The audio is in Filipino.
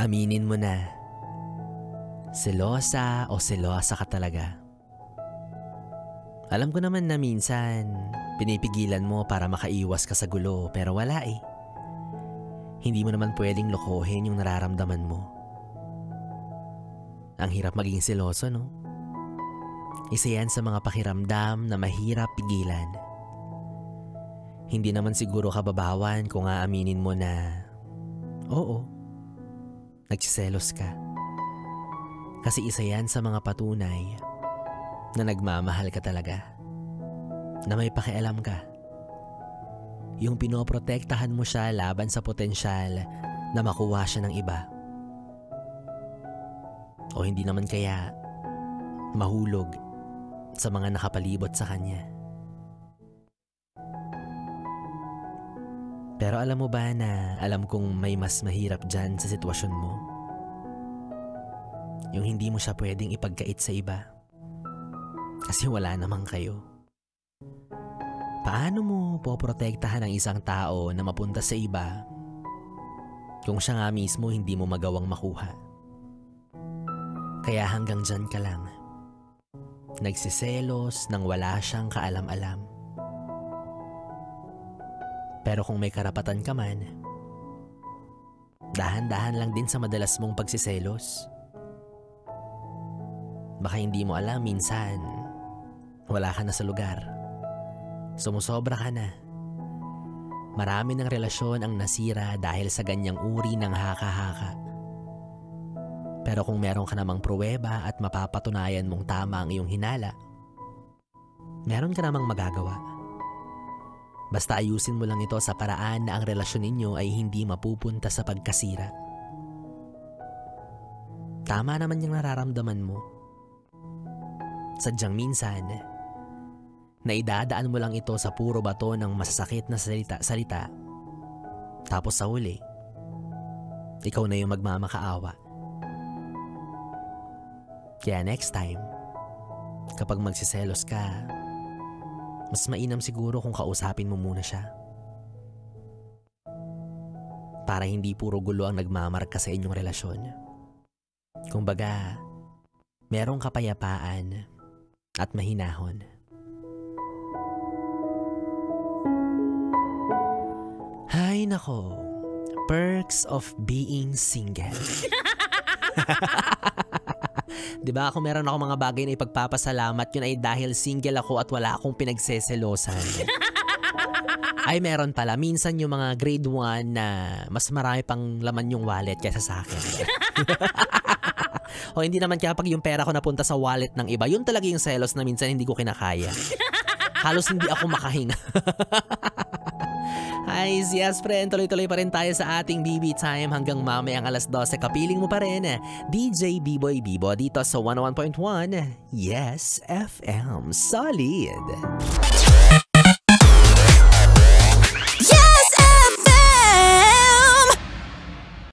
Aminin mo na. Selosa o selosa ka talaga. Alam ko naman na minsan pinipigilan mo para makaiwas ka sa gulo pero wala eh. Hindi mo naman pwedeng lokohin yung nararamdaman mo. Ang hirap maging seloso, no? Isa yan sa mga pakiramdam na mahirap pigilan. Hindi naman siguro kababawan kung aaminin mo na oo, nagsiselos ka. Kasi isa yan sa mga patunay na nagmamahal ka talaga. Na may pakialam ka. Yung pinoprotektahan mo siya laban sa potensyal na makuha siya ng iba. O hindi naman kaya mahulog sa mga nakapalibot sa kanya. Pero alam mo ba na alam kong may mas mahirap dyan sa sitwasyon mo? Yung hindi mo siya pwedeng ipagkait sa iba. Kasi wala namang kayo. Paano mo poprotektahan ang isang tao na mapunta sa iba kung siya nga mismo hindi mo magawang makuha? Kaya hanggang dyan ka lang. Nagsiselos nang wala siyang kaalam-alam. Pero kung may karapatan ka man, dahan-dahan lang din sa madalas mong pagsiselos. Baka hindi mo alam minsan, wala ka na sa lugar. Sumusobra ka na. Marami ng relasyon ang nasira dahil sa ganyang uri ng haka-haka. Pero kung meron ka namang pruweba at mapapatunayan mong tama ang iyong hinala, meron ka namang magagawa. Basta ayusin mo lang ito sa paraan na ang relasyon ninyo ay hindi mapupunta sa pagkasira. Tama naman yung nararamdaman mo. Sadyang minsan, naidadaan mo lang ito sa puro bato ng masasakit na salita. Tapos sa huli, ikaw na yung magmamakaawa. Kaya next time, kapag magsiselos ka, mas mainam siguro kung kausapin mo muna siya. Para hindi puro gulo ang nagmamarka sa inyong relasyon. Kumbaga, merong kapayapaan at mahinahon. Hay nako, perks of being single. Diba kung meron ako mga bagay na ipagpapasalamat, yun ay dahil single ako at wala akong pinagseselosan. Ay meron pala, minsan yung mga grade 1 na mas marami pang laman yung wallet kaysa sa akin. O hindi naman kaya pag yung pera ko napunta sa wallet ng iba, yun talaga yung selos na minsan hindi ko kinakaya. Halos hindi ako makahinga. Hi, yes friend, tuloy-tuloy pa rin tayo sa ating BB Time hanggang mamayang alas 12. Kapiling mo pa rin, DJ B-Boy Bibo dito sa 101.1 Yes FM. Solid!